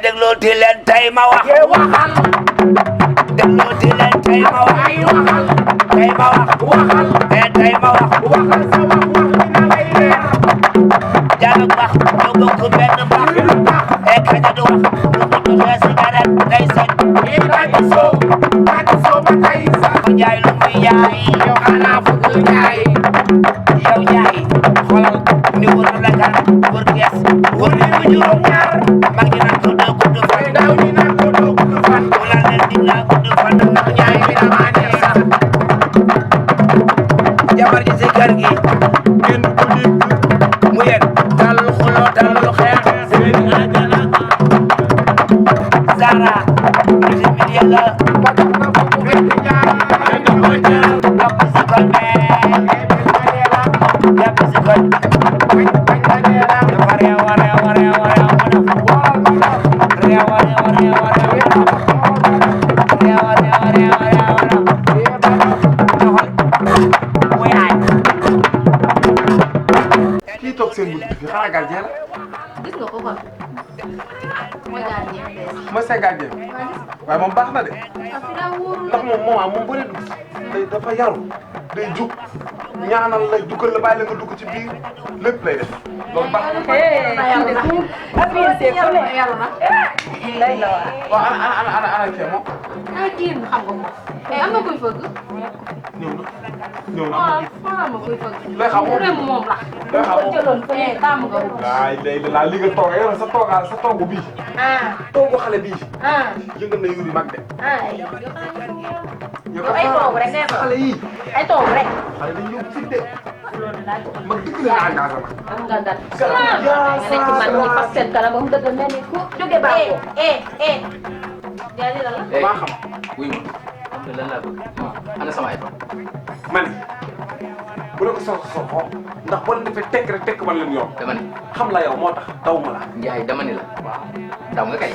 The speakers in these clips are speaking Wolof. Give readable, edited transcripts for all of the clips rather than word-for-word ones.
dégloo ti leen tey ma wax. waxal. dégloo ti leen tey ma wax. ay waxal. tey ma wax. waxal. tey ma wax. waxal sa wax dina lay leer. jàng wax ñu bokk benn bax. kaña du wax lu mu joxe cigarette day set. Tati Sow ba tey sax. ko jaay lu muy jaay. yow xanaa fukk jaay. yow jaay xoolal ni wër la kan wër gees wër ni mu juróom ñaar mag ñi naan ko doo gudd fan ndaw ñi naan ko doo gudd fan. mu naan leen dig naa gudd fan ndax ñaay bi dama neex sax jabar ji si kër gi kenn du ko dégg. mu yéen talul xuloo talul xeex seen àjjana. Zara ci milieu la ba tax na fu mu fekk jaar. kenn du ko jaar. jàpp si koñ jàpp si koñ dafa réew a réew a réew a réew a def réew a réew a réew a réew réew a réew a réew a réew a def mu yaay kii toog seen bunt bi xanaa gardien la. gis nga ko kon mooy gardien bees. mooy seen gardien waaye moom baax na de ah fi daa wóorul ndax moom bu dee dugg day dafa yaru day jug ñaanal la dugal la bàyyi la nga dugg ci biir lépp lay def loolu baax na. waaw ana kee moom. ah kii xam nga ko. am na kuy fëgg. ñëw na ah xoolal ma kuy fëgg. lay xam moom réew moom la. lay xam moom. jëloon fële tàmm nga ko. waay léegi laa li nga toog yow sa toogu bii. toogu xale bii. yëngal na yuri mag de. yow ay toogu rek ngay xale yii. ay toogu rek. xale dañu yóbbu fit de. mag dëgg la naa engagement. am nga gan. nga nekk man ñi fas seen kanam ba mu dëgg mel ni ku jóge baax ko. yaa di la la. maa xam. wuy ma xam nga lan laa bëgg ana sama iPhone. ma ne bu la ko soxla ndax boo leen defee tekk rek tekk man leen yoon. dama ni xam la yow moo tax daw ma la. Ndiaye dama ni la daw nga kay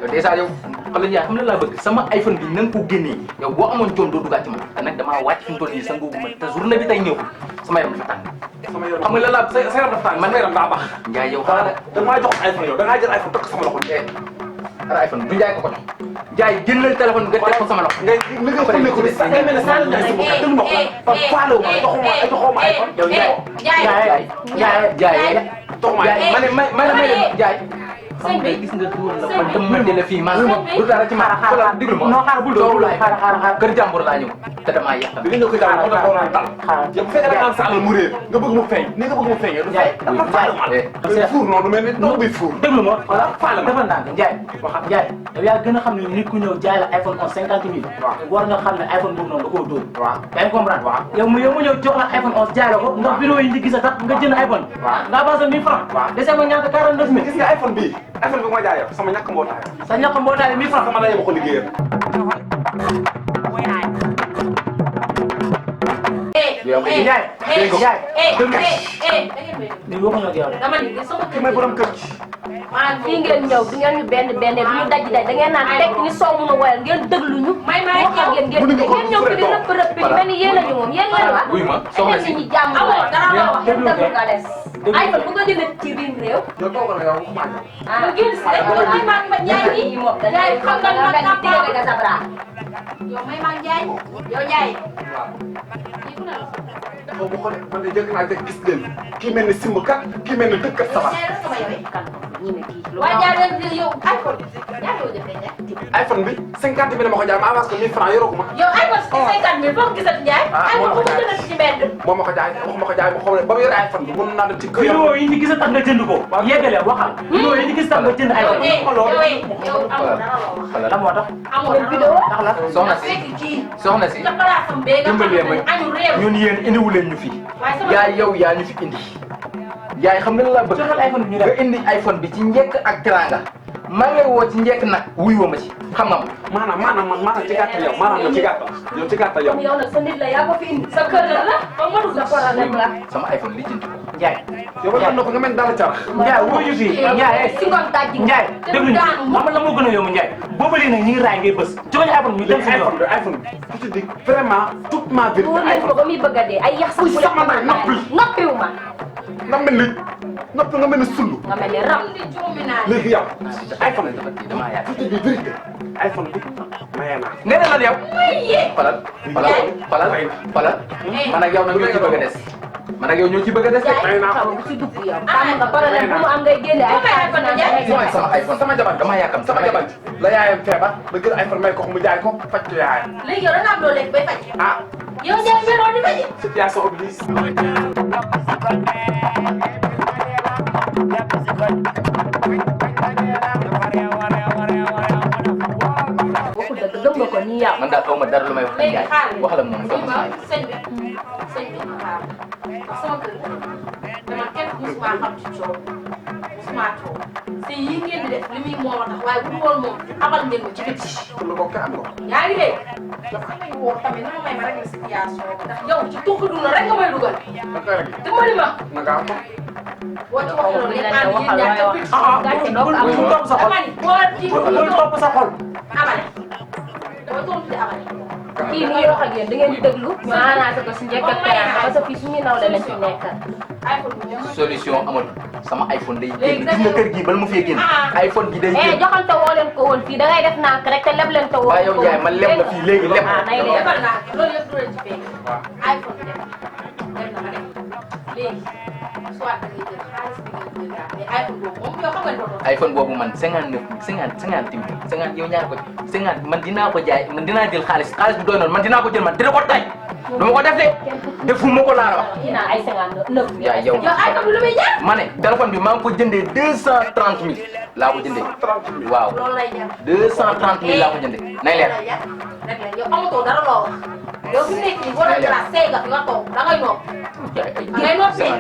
yow dèjà yow xam nga Ndiaye xam la laa bëgg sama iPhone bi na nga ko génnee yow boo amoon jom doo duggaat ci man te nag damaa wàcc fi mu toll nii sa ngoogu ma te journée bi tay ñëwul sama yaram dafa tàng. sama yaram xam nga lan laa sa yaram dafa tàng man sama yaram daa baax. Ndiaye yow xanaa damaa jox iPhone yow da ngaa jël iPhone teg sama loxo nii. ana iPhone du Ndiaye ko ko jox Ndiaye génnal téléphone nga teg ko sama loxo. ngay li nga ko nekk nii sax ngay mel ne saa nga si bopp déglu ma ko faale wu ma joxuma iPhone. yow Ndiaye joxuma Ndiaye ma ne Ndiaye xam nga gis nga dóor la man dama mën la fii maanaam du dara ci ma xaaral diglu ma non xaaral bul doolu xaaral kër jàmbur laa ñëw te damaa yàq bi nga ñëw ko jàmbur moo tax doon dal yow bu fekkee da nga am sa alal mu réer nga bëgg mu feeñ ni nga bëgg mu feeñee du fay dafa faale ma day fuur noonu mel ni ndox bi fuur déglu ma voilà faale ma dafa ndànk Ndiaye Ndiaye yow yaa gën a xam ne nit ku ñëw jaay la iPhone 11 50 000 war nga xam ne iPhone boobu noonu da koo dóor yaa ngi comprendre yow mu ñëw jox la iPhone 11 jaay la ko ndax vidéo yi ndi gis a tax nga jënd iPhone nga avancé 1000 francs dese ma ñaata 49 000 gis nga iPhone bii iPhone bi ma jaay yow sama ñàkk mbootaay sa ñàkk mbootaay 1000 francs sama lay ma ko liggéeyal Ndiaye ni waxuñu ak yow dama ni sama ki may borom kër gi fii ngeen ñëw di ngeen ñu benn du ñu daj da ngeen naan tekk ni soow mun a woyal ngeen déglu ñu wax ak yéen ngeen ñëw fi di rëpp rëpp yi mel ni yéen a ñu moom yéen leen wax wuy ma soxna si ñi jàmm amoo dara la wax déglu nga des ay bu ko jëlee ci biir réew yow toogal na yow waxuma ah gis rek ay mag ma jaay ni moom jaay xam nga ma ka pa nga sabra yow may mag jaay yow jaay xaw ma xool man de jëkk naa de gis leen kii mel ni simb kat kii mel ni dëkk kat sabar waaye jaay leen yow iPhone yaa ngi jëfee iPhone bi 50 000 ma ko jaay ma avance ko 1000 francs yoroo ko ma yow iPhone 50 000 foo ko gisati Ndiaye iPhone bu ko jëlee ci mbedd moo ma ko jaay wax ma ko jaay ma xam ne ba mu yore iPhone bi mën naa dem ci kër vidéo yi ñu gis a tax nga jënd ko yeggale waxal vidéo yi ñu gis tax nga jënd iPhone yow amul dara loo wax la moo tax amul vidéo ndax la soxna si soxna si dimbalee ma ñun yéen indiwu leen ñu fi yaay yow yaa ñu fi indi yaay xam nga la laa bëgg joxal iPhone bi ñu nga indi iPhone bi ci njëkk ak teranga maa ngi lay woo ci njëkk nag wuyoo ma ci xam nga ma maanaam ci gàttal yow maanaam yow ci gàttal yow ci gàttal yow yow nag sa nit la yaa ko fi indi sa kër la ba matul sa problème la sama iPhone li jënd ko Ndiaye yow ba na ko nga mel dara carax Ndiaye wuyu fi Ndiaye si ngoon dajji Ndiaye déglu ñu xam nga la moo gën a yomb Ndiaye boobu léegi nag ñu ngi raay ngay bës jox ñu iPhone ñu dem suñu yoon iPhone bi tu te dis vraiment toute ma vie wóor nañ ko ba muy bëgg a dee ay yax sax bu la ko mën noppiwu ma nga mel ni nopp nga mel ni sulu. nga mel ni ram. léegi yow iPhone bi damaa yaatu. tuuti bi vérité iPhone bi maye naa. nee na lan yow. falal man ak yow nag ñoo ci bëgg a des. man ak yow ñoo ci bëgg a des. maye naa xaw bu ci dugg yow. xam nga problème bu mu am ngay génne ay xaalis naan mooy sama iPhone sama jabar damaa yàkkam sama jabar la yaayam feebar ba jël iPhone may ko mu jaay ko faj ko yaayam. léegi yow da ngaa am loo lekk bay faj. ah yow Ndiaye meloo ni ma ji. situation oblige. waxul dëgg gëm nga ko nii yow. man daal xaw ma dara lu may wax ak léegi yaay xaaral waxal ak moom mu jox ma saa yi. sëñ bi xaaral ndax sama kër dama kenn musuma xam ci coow musuma coow te yi ngeen di def li muy moo tax waaye bu dul woon moom abal ngeen ma ci biti. pour lu ko am ko. yaa ngi dégg dafa may woo tamit na ma may ma rek la situation bi ndax yow ci tuuxi dund rek nga may dugal. da koy rek dimbali ma. na nga am ko. boo ci waxee loolu yéen ànd yéen ñaar ca biti. gàcce doo ko am. bul topp sa xol dama ni boo ci bul topp sa xol. abale dama tontu di abale. kii muy wax ak yéen da ngeen déglu. ñu arrangé ko si njëkk ak teraanga parce que fii suñuy nawle lañ fi nekkal. iPhone bi ñëw. solution amul sama iPhone day léegi génn gis nga kër gii bala mu fee génn iPhone gi day génn. joxante woo leen ko woon fii da ngay def nànk rek te leb leen te woo. waaye yow Ndiaye man leb la fii léegi leb. ah nay leen. defal naa loolu yëpp du leen ci fekk. iPhone bi dem na ma dem léegi soit da ngay jël xaalis bi ngay jël daal mais iPhone boobu moom yow xam nga ni ko doon. iPhone boobu man 50 yow ñaar ko 50 man dinaa ko jaay man dinaa jël xaalis bu doy noonu man dinaa ko jël man dina ko tay du ma ko def de defuma ko laa la wax. kii naa ay 59. yaa yow yow iPhone bi lu muy jar. ma ne téléphone bi maa ngi ko jëndee 230 000 laa ko jëndee. 30 000 waaw loolu lay jar. 230 000 laa ko jëndee nay leer. rek la yow amatoo dara loo wax yow fi mu nekk nii boo doon jëlaat seega fi nga toog da ngay nopp. da ngay noppee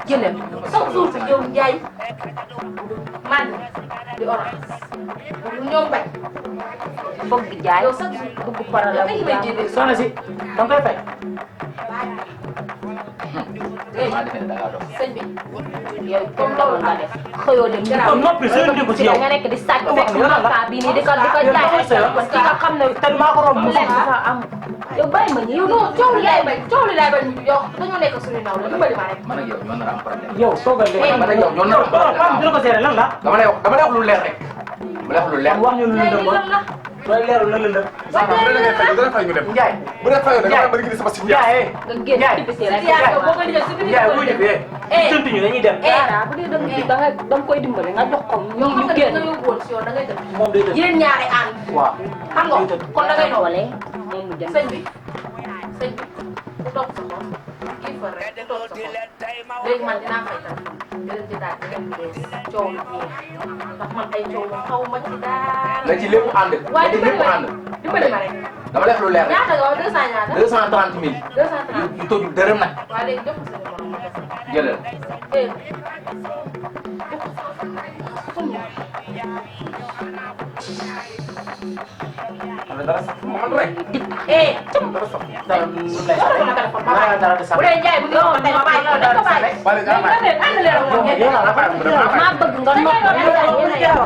jëlem. chaque jour fi yow Ndiaye man di orange ñoom bañ bëgg jaay. yow chaque jour bëgg faral yow la dañu may génne. soxna si da nga koy fay. maa defe ne da ngaa doon. sëñ bi yow comme loolu nga def. xëyoo dem ñu kon noppi seen ndiku ci yow. nga nekk di sàcc fekk manka bii nii di ko jaay ay téléphone ki nga xam ne te maa ko romb mu lekk dafa am. yow bàyyi ma ñi yow non coow li laay bañ coow li laay bañ yow dañoo nekk suñu ndaw la dimbali ma rek. man ak yow ñoo nar a am problème. yow toogal léegi. man ak yow ñoo nar a am problème. dina ko seere lan la. dama lay wax lu leer rek. dama lay wax lu leer. wax ñu lu lëndëm ba. looy leerul lan lëndëm. dana fay ñu dem. Ndiaye. bu dee fayoo da nga mën a gis sama situation. Ndiaye. nga génn ci bisi rek. situation boo ko lijjee su fi Ndiaye wuyu ñu fee. sant ñu dañuy dem. dara bu dee da nga koy dimbali nga jox ko yow xam ñu nga génn. da nga yóbbu woon si yow da ngay tëdd. moom day tëdd. yéen ñaari ànd. waaw. xam nga kon da ngay nopp. doole moom mu jëm. sëñ bi ku toog sa xol kii fa rek ku toog sa xol léegi man dinaa fay tam jërëjëf ci daal di bees coow lu neex ndax man ay coow moom xaw ma ci daal. na ci lépp ànd. waaye na ci lépp ànd. dimbali ma rek. dama lay wax lu leer rek. ñaata nga wax 200 ñaata. 230 000. 230. yu tojul dërëm nag. waaye léegi jox ko sa numéro ma def. jëlal. dara sax man rek. dara sax. dara lu lay jox ko ma téléphone ma bàyyi. dara di sax. bu dee Ndiaye bu ñu ko tey ma bàyyi loolu dañ ko bàyyi. Bale dara bàyyi. léegi ànd leen ak moom ngeen. maa bëgg nga noppi.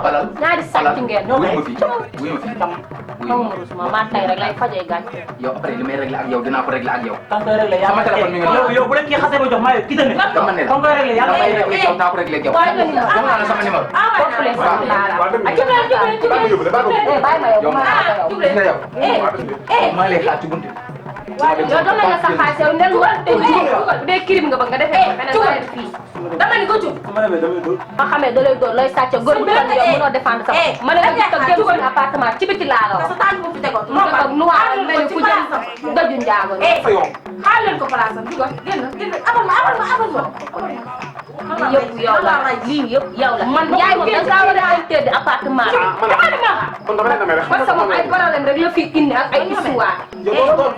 falal ñaari sàcc ngeen. wuyu ma fi wuyu ma fi. xaw ma rusuma maa tey rek lay fajee gàcce. yow après li may réglé ak yow dinaa ko réglé ak yow. kan koy réglé yaa sama téléphone mi ngi yow yow bu la kii xasee ba jox maa yow kii tamit. dama ne la kan koy réglé yaa damay réglé ak yow naa ko réglé ak yow. waaye nag jox naa la sama numéro. bopp leen sant laa la. waaw dëgg la. jubleen yóbbu de baax na. bàyyi ma yow bu ma la yow. gis nga yow. maa ngi lay xaar ci buntu. yow doon nañ la sa xaalis yow ndel war te bu dee crime nga bëgg nga defee ko feneen nga def fii. dama ni ko jub. ma ne damay dóor. ma xamee da lay doon looy sàcc góor bu toll yow mënoo défendre sa bopp. ma ne la gis nga génn suñu appartement ci biti laa la parce wax. que tànk bu fi tegoon. mu dëkk ak noir mel ni ku jëm daju njaago yi. fa yow. xaar leen ko place am dugal génn abal ma. lii yëpp yow la lii yëpp yow la. man yaay moom da ngaa war a interdit appartement bi. kon dama leen demee rek. parce que moom ay problème rek la fi indi ak ay histoire.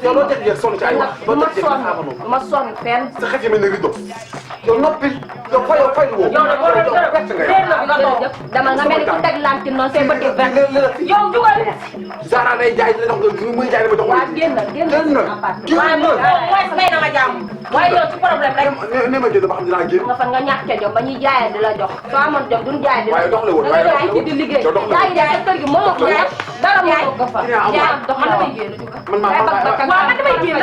yow doo teg sonn ci ay wax. du doo ma teg sonn xaaral du ma sonn fenn. sa xef yi mel ni rido. yow noppi yow fay woo. yow de boo doon dara perte nga yow. réer na bi nga toog. dama nga mel ni ku teg lantine noonu say bët yi vert. yow jugal. Zara day jaay dina jox muy jaay dama jox waa génn appartement. waaye moom mooy may na ma jàmm. waaye yow ci problème rek. ne ma génn ba xam dinaa génn. nga fan nga ñàkk jom ba ñuy jaayee di la jox soo amoon jom duñ jaay di la waaye dox la woon jox. waaye da nga jaay ci di liggéey. yow dox la woon. yaa ngi jaay sa kër gi mënoo ko dara mënoo ko fa. Jaay man damay génn juga. Waaw man damay génn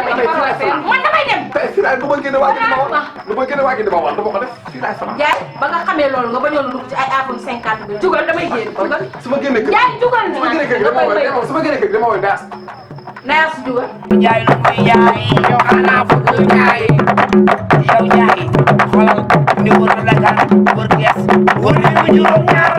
man damay dem. tey fii laay bu ma génne waa ji dama wax lu ma génne waa ji dama wax dama ko def fii laay fanaan. Jaay ba nga xamee loolu nga bañoon dugg ci ay iPhone 50 bi jugal damay génn jugal. su ma génnee kër Jaay jugal su ma génnee kër su ma génnee kër dama woy daas. Naas jugal. jaay lu muy jaay yow xanaa bëgg jaay yow jaay xoolal ni wër la gan wër gees wër li mu juróom ñaar